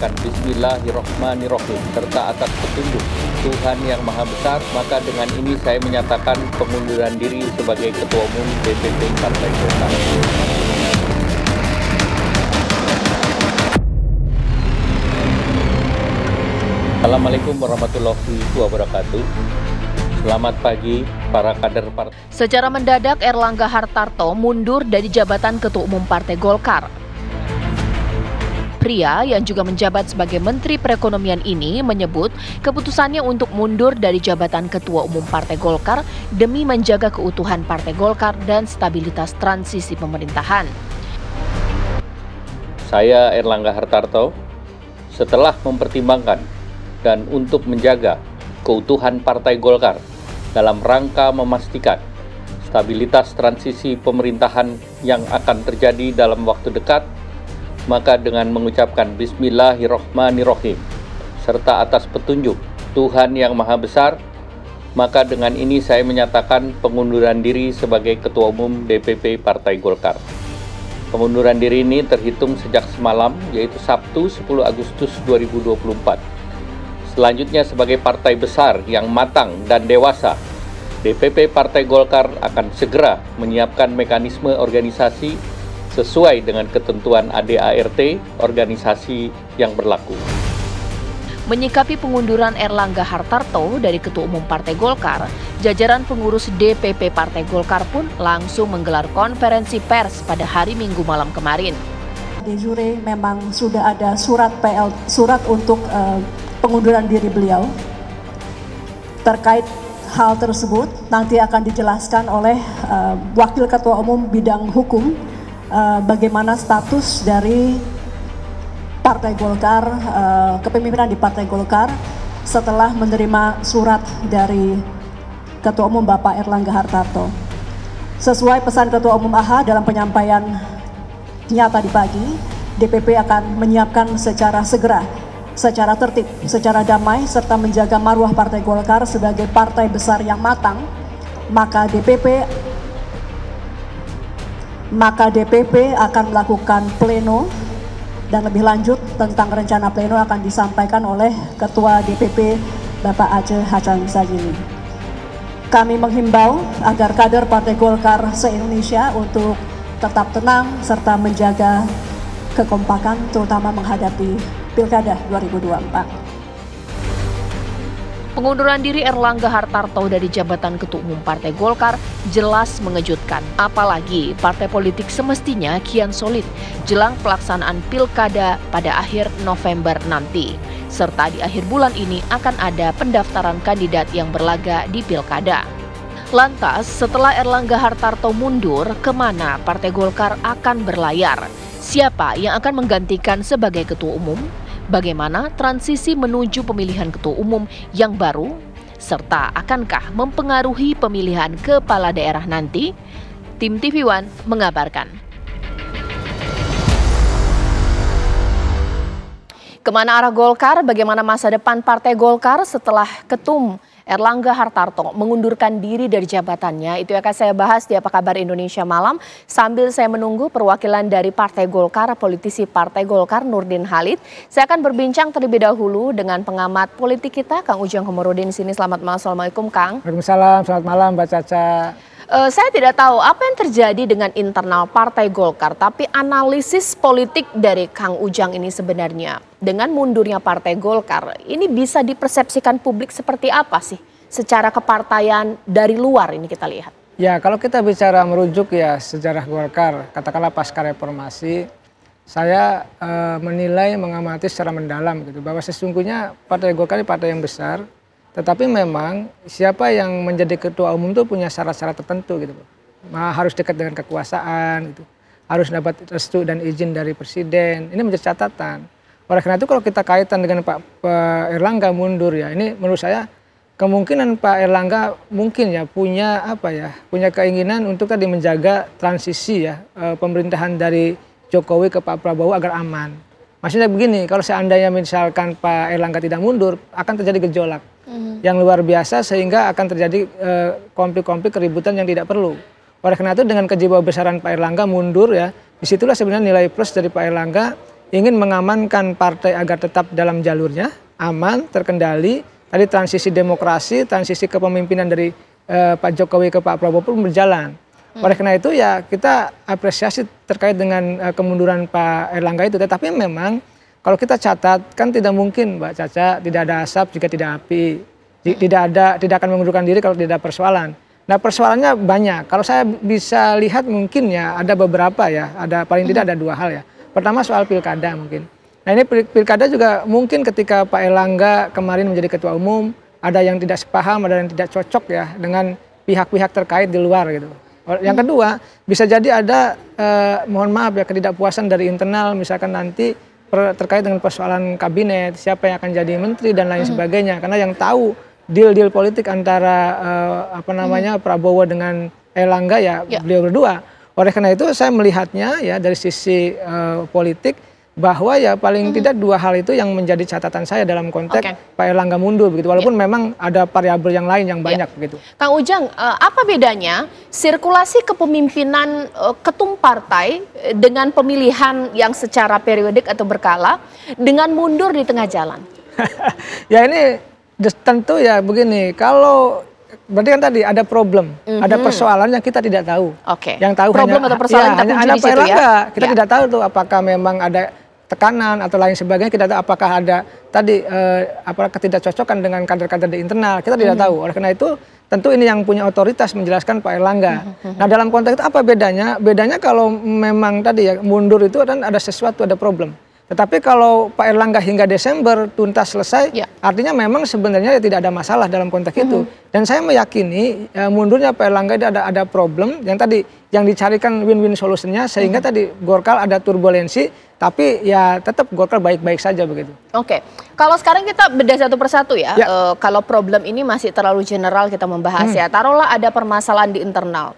mengucapkan Bismillahirrahmanirrahim serta atas petunjuk Tuhan Yang Maha Besar, maka dengan ini saya menyatakan pengunduran diri sebagai Ketua Umum DPP Partai Golkar. Assalamualaikum warahmatullahi wabarakatuh. Selamat pagi para kader partai. Secara mendadak Erlangga Hartarto mundur dari jabatan Ketua Umum Partai Golkar. Pria yang juga menjabat sebagai Menteri Perekonomian ini menyebut keputusannya untuk mundur dari jabatan Ketua Umum Partai Golkar demi menjaga keutuhan Partai Golkar dan stabilitas transisi pemerintahan. Saya Erlangga Hartarto, setelah mempertimbangkan dan untuk menjaga keutuhan Partai Golkar dalam rangka memastikan stabilitas transisi pemerintahan yang akan terjadi dalam waktu dekat, maka dengan mengucapkan Bismillahirrahmanirrahim serta atas petunjuk Tuhan Yang Maha Besar, maka dengan ini saya menyatakan pengunduran diri sebagai Ketua Umum DPP Partai Golkar. Pengunduran diri ini terhitung sejak semalam, yaitu Sabtu 10 Agustus 2024. Selanjutnya sebagai partai besar yang matang dan dewasa, DPP Partai Golkar akan segera menyiapkan mekanisme organisasi sesuai dengan ketentuan ADART organisasi yang berlaku. Menyikapi pengunduran Erlangga Hartarto dari Ketua Umum Partai Golkar, jajaran pengurus DPP Partai Golkar pun langsung menggelar konferensi pers pada hari Minggu malam kemarin. De jure memang sudah ada surat untuk pengunduran diri beliau. Terkait hal tersebut nanti akan dijelaskan oleh Wakil Ketua Umum Bidang Hukum bagaimana status dari Partai Golkar, kepemimpinan di Partai Golkar setelah menerima surat dari Ketua Umum Bapak Erlangga Hartarto. Sesuai pesan Ketua Umum AHA dalam penyampaian nyata di pagi, DPP akan menyiapkan secara segera, secara tertib, secara damai, serta menjaga marwah Partai Golkar sebagai partai besar yang matang, maka DPP akan melakukan pleno, dan lebih lanjut tentang rencana pleno akan disampaikan oleh Ketua DPP Bapak Aceh Hasan Sagini. Kami menghimbau agar kader Partai Golkar se-Indonesia untuk tetap tenang serta menjaga kekompakan, terutama menghadapi Pilkada 2024. Pengunduran diri Erlangga Hartarto dari jabatan Ketua Umum Partai Golkar jelas mengejutkan. Apalagi partai politik semestinya kian solid jelang pelaksanaan Pilkada pada akhir November nanti. Serta di akhir bulan ini akan ada pendaftaran kandidat yang berlaga di Pilkada. Lantas, setelah Erlangga Hartarto mundur, kemana Partai Golkar akan berlayar? Siapa yang akan menggantikan sebagai Ketua Umum? Bagaimana transisi menuju pemilihan Ketua Umum yang baru? Serta akankah mempengaruhi pemilihan kepala daerah nanti? Tim TV One mengabarkan. Kemana arah Golkar? Bagaimana masa depan Partai Golkar setelah Ketum Erlangga Hartarto mengundurkan diri dari jabatannya? Itu akan saya bahas di Apa Kabar Indonesia Malam sambil saya menunggu perwakilan dari Partai Golkar, politisi Partai Golkar Nurdin Halid. Saya akan berbincang terlebih dahulu dengan pengamat politik kita, Kang Ujang Komarudin di sini. Selamat malam, assalamualaikum Kang. Waalaikumsalam, selamat malam Mbak Caca. Saya tidak tahu apa yang terjadi dengan internal Partai Golkar, tapi analisis politik dari Kang Ujang ini sebenarnya dengan mundurnya Partai Golkar ini bisa dipersepsikan publik seperti apa sih secara kepartaian dari luar ini kita lihat? Ya, kalau kita bicara merujuk ya sejarah Golkar, katakanlah pasca reformasi, saya menilai, mengamati secara mendalam gitu bahwa sesungguhnya Partai Golkar ini partai yang besar. Tetapi memang siapa yang menjadi ketua umum itu punya syarat-syarat tertentu gitu. Harus dekat dengan kekuasaan gitu. Harus dapat restu dan izin dari presiden. Ini menjadi catatan. Oleh karena itu kalau kita kaitan dengan Pak Erlangga mundur ya, ini menurut saya kemungkinan Pak Erlangga mungkin ya punya punya keinginan untuk tadi menjaga transisi ya pemerintahan dari Jokowi ke Pak Prabowo agar aman. Maksudnya begini, kalau seandainya misalkan Pak Erlangga tidak mundur, akan terjadi gejolak yang luar biasa sehingga akan terjadi konflik-konflik keributan yang tidak perlu. Oleh karena itu dengan kejiwaan besaran Pak Erlangga mundur ya, disitulah sebenarnya nilai plus dari Pak Erlangga ingin mengamankan partai agar tetap dalam jalurnya, aman, terkendali. Tadi transisi demokrasi, transisi kepemimpinan dari Pak Jokowi ke Pak Prabowo pun berjalan. Oleh karena itu ya kita apresiasi terkait dengan kemunduran Pak Erlangga itu. Tetapi memang kalau kita catat kan tidak mungkin Mbak Caca, tidak ada asap jika tidak api, tidak akan mengundurkan diri kalau tidak ada persoalan. Nah persoalannya banyak. Kalau saya bisa lihat mungkin ya ada beberapa ya, ada paling tidak ada dua hal ya. Pertama soal pilkada mungkin. Nah ini pilkada juga mungkin ketika Pak Erlangga kemarin menjadi ketua umum, ada yang tidak sepaham, ada yang tidak cocok ya dengan pihak-pihak terkait di luar gitu. Yang kedua bisa jadi ada mohon maaf ya ketidakpuasan dari internal misalkan nanti terkait dengan persoalan kabinet, siapa yang akan jadi menteri dan lain sebagainya. Karena yang tahu deal-deal politik antara Prabowo dengan Erlangga ya beliau berdua. Oleh karena itu saya melihatnya ya dari sisi politik bahwa ya paling tidak dua hal itu yang menjadi catatan saya dalam konteks Pak Erlangga mundur begitu. Walaupun memang ada variabel yang lain yang banyak begitu. Kang Ujang, apa bedanya sirkulasi kepemimpinan ketum partai dengan pemilihan yang secara periodik atau berkala dengan mundur di tengah jalan? Ya ini tentu ya begini, kalau berarti kan tadi ada problem, ada persoalan yang kita tidak tahu. Yang tahu problem hanya, atau persoalan ya, hanya Pak Erlangga. Ya? Kita tidak tahu tuh apakah memang ada tekanan atau lain sebagainya. Kita tahu apakah ada tadi ketidakcocokan dengan kader-kader di internal. Kita tidak tahu. Oleh karena itu tentu ini yang punya otoritas menjelaskan Pak Erlangga. Nah dalam konteks itu apa bedanya? Bedanya kalau memang tadi ya mundur itu kan ada sesuatu, ada problem. Tetapi kalau Pak Erlangga hingga Desember tuntas selesai, artinya memang sebenarnya tidak ada masalah dalam konteks itu. Dan saya meyakini mundurnya Pak Erlangga itu ada problem yang tadi yang dicarikan win-win solutionnya sehingga tadi Golkar ada turbulensi, tapi ya tetap Golkar baik-baik saja begitu. Kalau sekarang kita bedah satu persatu ya. Kalau problem ini masih terlalu general kita membahas ya. Taruhlah ada permasalahan di internal.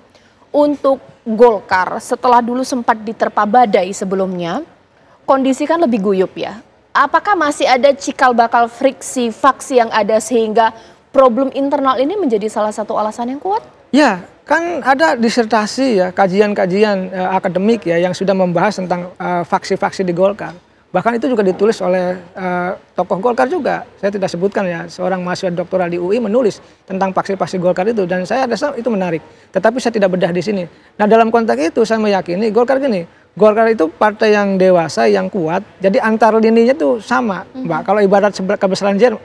Untuk Golkar setelah dulu sempat diterpa badai sebelumnya, kondisi kan lebih guyup ya. Apakah masih ada cikal bakal friksi faksi yang ada sehingga problem internal ini menjadi salah satu alasan yang kuat? Ya, kan ada disertasi ya, kajian-kajian akademik ya yang sudah membahas tentang faksi-faksi di Golkar. Bahkan itu juga ditulis oleh tokoh Golkar juga. Saya tidak sebutkan ya, seorang mahasiswa doktoral di UI menulis tentang faksi-faksi Golkar itu dan saya rasa itu menarik. Tetapi saya tidak bedah di sini. Nah, dalam konteks itu saya meyakini Golkar gini. Golkar itu partai yang dewasa, yang kuat. Jadi antar lininya tuh sama, Mbak. Kalau ibarat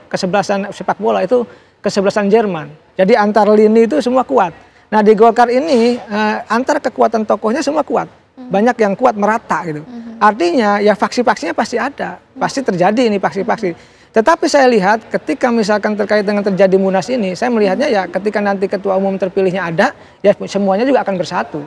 kesebelasan sepak bola itu kesebelasan Jerman. Jadi antar lini itu semua kuat. Nah di Golkar ini antar kekuatan tokohnya semua kuat. Banyak yang kuat merata gitu. Artinya ya faksi-faksinya pasti ada. Pasti terjadi ini faksi-faksi. Tetapi saya lihat ketika misalkan terkait dengan terjadi Munas ini, saya melihatnya ya ketika nanti ketua umum terpilihnya ada, ya semuanya juga akan bersatu.